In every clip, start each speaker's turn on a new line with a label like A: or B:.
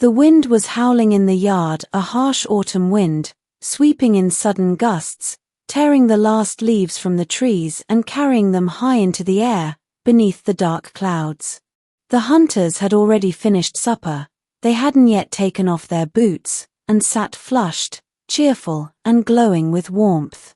A: The wind was howling in the yard, a harsh autumn wind, sweeping in sudden gusts, tearing the last leaves from the trees and carrying them high into the air, beneath the dark clouds. The hunters had already finished supper, they hadn't yet taken off their boots, and sat flushed, cheerful, and glowing with warmth.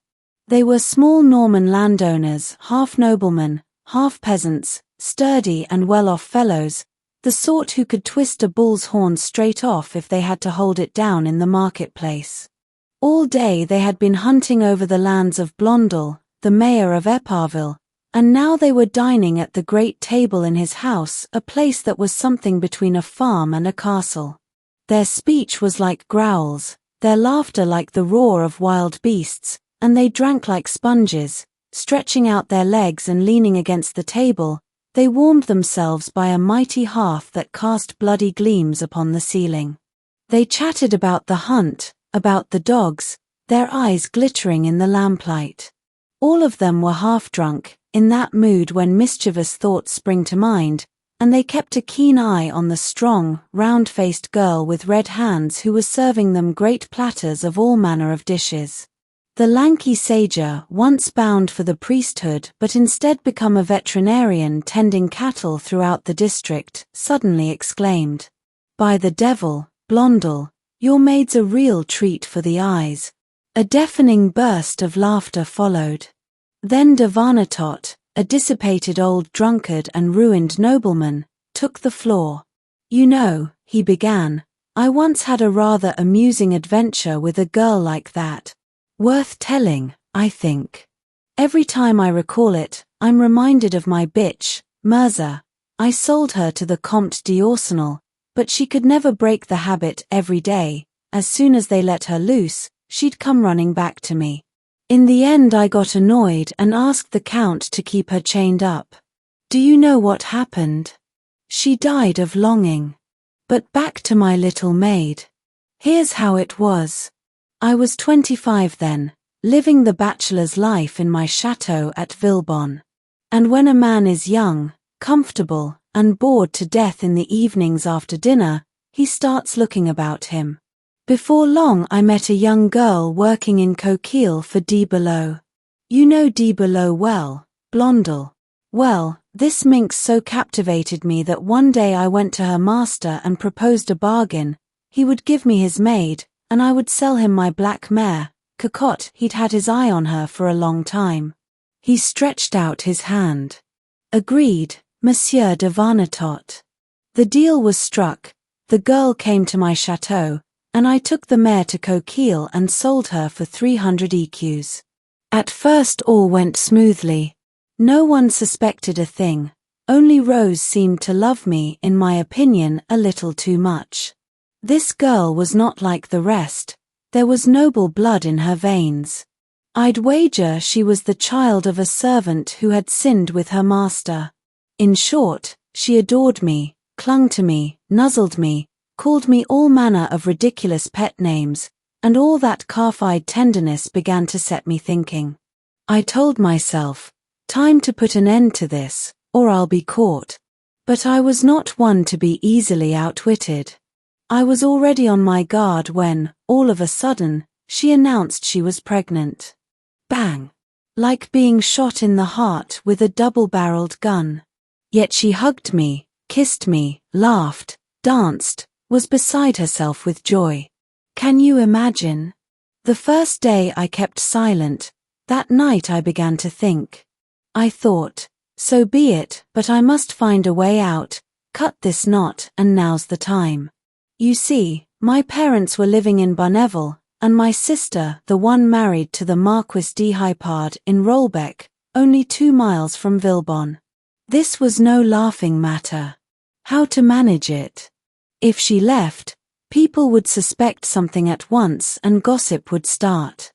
A: They were small Norman landowners, half noblemen, half peasants, sturdy and well-off fellows, the sort who could twist a bull's horn straight off if they had to hold it down in the marketplace. All day they had been hunting over the lands of Blondel, the mayor of Eparville, and now they were dining at the great table in his house, a place that was something between a farm and a castle. Their speech was like growls, their laughter like the roar of wild beasts, and they drank like sponges, stretching out their legs and leaning against the table. They warmed themselves by a mighty hearth that cast bloody gleams upon the ceiling. They chatted about the hunt, about the dogs, their eyes glittering in the lamplight. All of them were half drunk, in that mood when mischievous thoughts spring to mind, and they kept a keen eye on the strong, round-faced girl with red hands who was serving them great platters of all manner of dishes. The lanky sager, once bound for the priesthood but instead become a veterinarian tending cattle throughout the district, suddenly exclaimed, "By the devil, Blondel, your maid's a real treat for the eyes." A deafening burst of laughter followed. Then de Varnetot, a dissipated old drunkard and ruined nobleman, took the floor. "You know," he began, "I once had a rather amusing adventure with a girl like that. Worth telling, I think. Every time I recall it, I'm reminded of my bitch, Mirza. I sold her to the Comte d'Arsenal, but she could never break the habit every day. As soon as they let her loose, she'd come running back to me. In the end I got annoyed and asked the Count to keep her chained up. Do you know what happened? She died of longing. But back to my little maid. Here's how it was. I was 25 then, living the bachelor's life in my chateau at Villebon. And when a man is young, comfortable, and bored to death in the evenings after dinner, he starts looking about him. Before long I met a young girl working in Coquille for de Below. You know de Below well, Blondel. Well, this minx so captivated me that one day I went to her master and proposed a bargain. He would give me his maid, and I would sell him my black mare, Cocotte. He'd had his eye on her for a long time. He stretched out his hand. Agreed, Monsieur de Varnetot. The deal was struck, the girl came to my chateau, and I took the mare to Coquille and sold her for 300 écus. At first all went smoothly. No one suspected a thing, only Rose seemed to love me, in my opinion, a little too much. This girl was not like the rest, there was noble blood in her veins. I'd wager she was the child of a servant who had sinned with her master. In short, she adored me, clung to me, nuzzled me, called me all manner of ridiculous pet names, and all that calf-eyed tenderness began to set me thinking. I told myself, time to put an end to this, or I'll be caught. But I was not one to be easily outwitted. I was already on my guard when, all of a sudden, she announced she was pregnant. Bang! Like being shot in the heart with a double-barreled gun. Yet she hugged me, kissed me, laughed, danced, was beside herself with joy. Can you imagine? The first day I kept silent, that night I began to think. I thought, so be it, but I must find a way out, cut this knot, and now's the time. You see, my parents were living in Bonneville, and my sister, the one married to the Marquis de Hypard in Rolbec, only 2 miles from Villebon. This was no laughing matter. How to manage it? If she left, people would suspect something at once and gossip would start.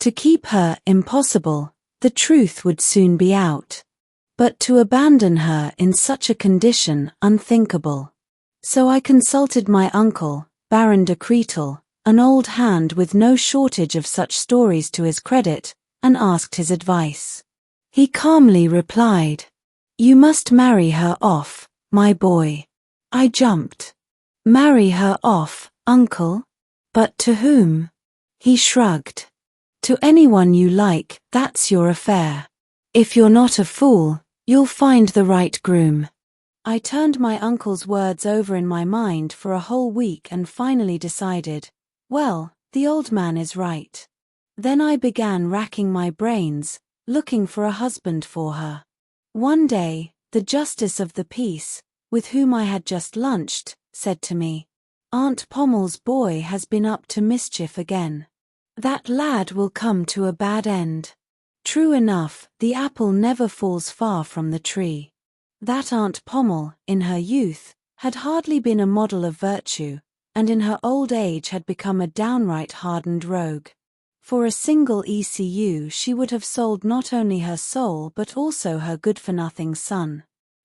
A: To keep her, impossible, the truth would soon be out. But to abandon her in such a condition, unthinkable. So I consulted my uncle, Baron de Cretel, an old hand with no shortage of such stories to his credit, and asked his advice. He calmly replied, "You must marry her off, my boy." I jumped. Marry her off, uncle? But to whom? He shrugged. To anyone you like, that's your affair. If you're not a fool, you'll find the right groom. I turned my uncle's words over in my mind for a whole week and finally decided, well, the old man is right. Then I began racking my brains, looking for a husband for her. One day, the justice of the peace, with whom I had just lunched, said to me, Aunt Pommel's boy has been up to mischief again. That lad will come to a bad end. True enough, the apple never falls far from the tree. That Aunt Pommel, in her youth, had hardly been a model of virtue, and in her old age had become a downright hardened rogue. For a single ECU she would have sold not only her soul but also her good-for-nothing son.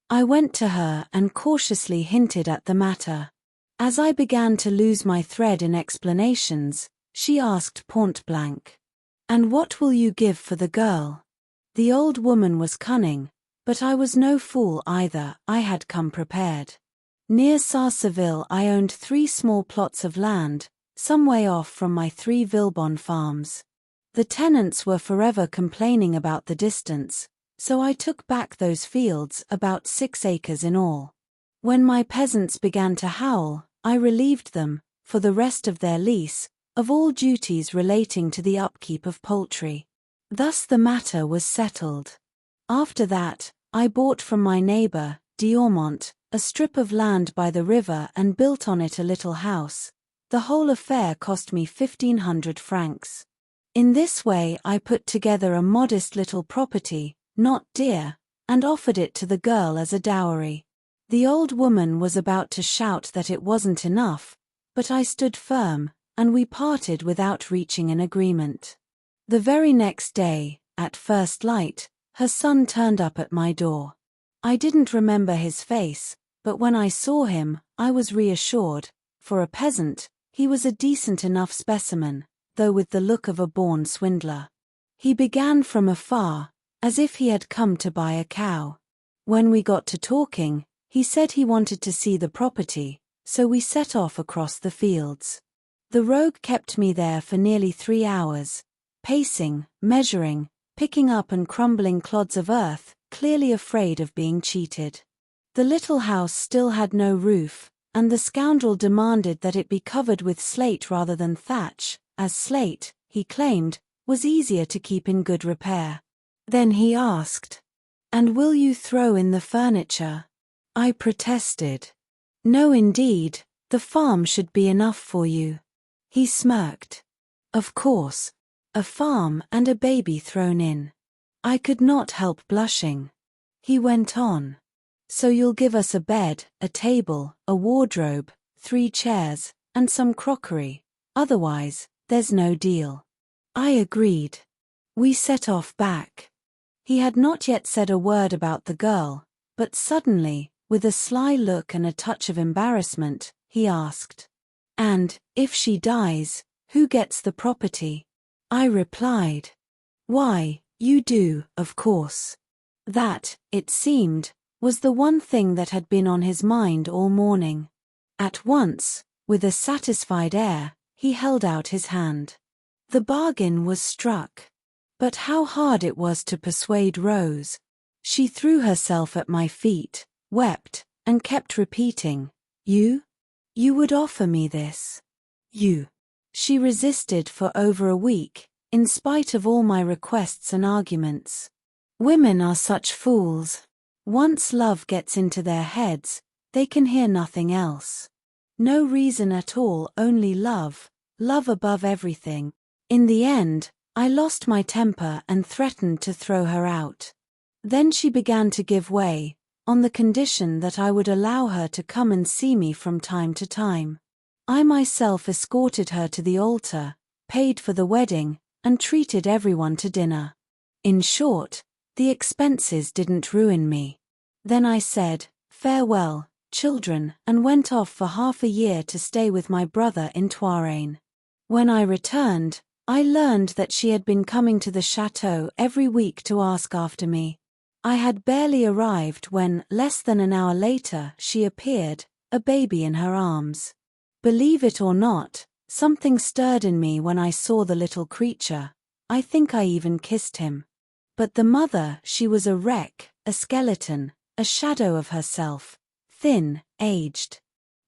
A: I went to her and cautiously hinted at the matter. As I began to lose my thread in explanations, she asked point-blank, "And what will you give for the girl?" The old woman was cunning, but I was no fool either. I had come prepared. Near Sarceville I owned 3 small plots of land, some way off from my 3 Villebon farms. The tenants were forever complaining about the distance, so I took back those fields, about 6 acres in all. When my peasants began to howl, I relieved them, for the rest of their lease, of all duties relating to the upkeep of poultry. Thus the matter was settled. After that, I bought from my neighbor, Diormont, a strip of land by the river and built on it a little house. The whole affair cost me 1,500 francs. In this way I put together a modest little property, not dear, and offered it to the girl as a dowry. The old woman was about to shout that it wasn't enough, but I stood firm, and we parted without reaching an agreement. The very next day, at first light, her son turned up at my door. I didn't remember his face, but when I saw him, I was reassured. For a peasant, he was a decent enough specimen, though with the look of a born swindler. He began from afar, as if he had come to buy a cow. When we got to talking, he said he wanted to see the property, so we set off across the fields. The rogue kept me there for nearly 3 hours, pacing, measuring, picking up and crumbling clods of earth, clearly afraid of being cheated. The little house still had no roof, and the scoundrel demanded that it be covered with slate rather than thatch, as slate, he claimed, was easier to keep in good repair. Then he asked, "And will you throw in the furniture?" I protested. "No indeed, the farm should be enough for you." He smirked. "Of course. A farm and a baby thrown in." I could not help blushing. He went on. "So you'll give us a bed, a table, a wardrobe, 3 chairs, and some crockery. Otherwise, there's no deal." I agreed. We set off back. He had not yet said a word about the girl, but suddenly, with a sly look and a touch of embarrassment, he asked, "And, if she dies, who gets the property?" I replied, "Why, you do, of course." That, it seemed, was the one thing that had been on his mind all morning. At once, with a satisfied air, he held out his hand. The bargain was struck. But how hard it was to persuade Rose. She threw herself at my feet, wept, and kept repeating, "You? You would offer me this? You?" She resisted for over a week, in spite of all my requests and arguments. Women are such fools. Once love gets into their heads, they can hear nothing else. No reason at all, only love, love above everything. In the end, I lost my temper and threatened to throw her out. Then she began to give way, on the condition that I would allow her to come and see me from time to time. I myself escorted her to the altar, paid for the wedding, and treated everyone to dinner. In short, the expenses didn't ruin me. Then I said, "Farewell, children," and went off for half a year to stay with my brother in Touraine. When I returned, I learned that she had been coming to the chateau every week to ask after me. I had barely arrived when, less than an hour later, she appeared, a baby in her arms. Believe it or not, something stirred in me when I saw the little creature. I think I even kissed him. But the mother, she was a wreck, a skeleton, a shadow of herself, thin, aged.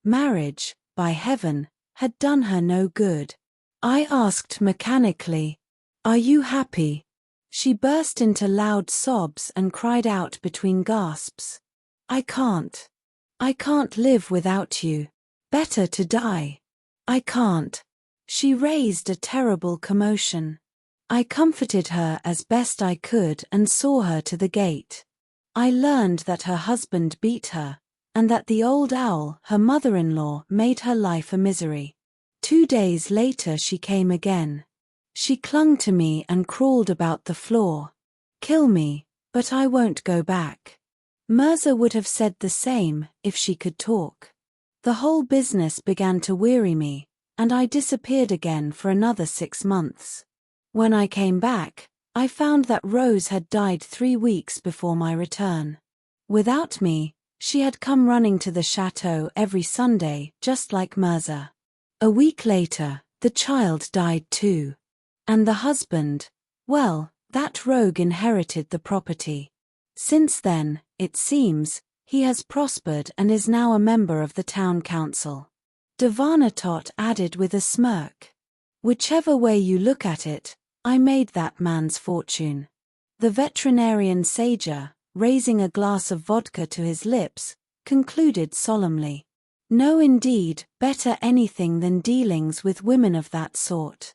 A: Marriage, by heaven, had done her no good. I asked mechanically, "Are you happy?" She burst into loud sobs and cried out between gasps, I can't live without you. Better to die. I can't." She raised a terrible commotion. I comforted her as best I could and saw her to the gate. I learned that her husband beat her, and that the old owl, her mother-in-law, made her life a misery. 2 days later she came again. She clung to me and crawled about the floor. Kill me, but I won't go back. Mirza would have said the same, if she could talk. The whole business began to weary me, and I disappeared again for another 6 months. When I came back, I found that Rose had died 3 weeks before my return. Without me, she had come running to the chateau every Sunday, just like Mirza. A week later, the child died too. And the husband, well, that rogue inherited the property. Since then, it seems, he has prospered and is now a member of the town council. Devanatot added with a smirk. Whichever way you look at it, I made that man's fortune. The veterinarian sager, raising a glass of vodka to his lips, concluded solemnly. No indeed, better anything than dealings with women of that sort.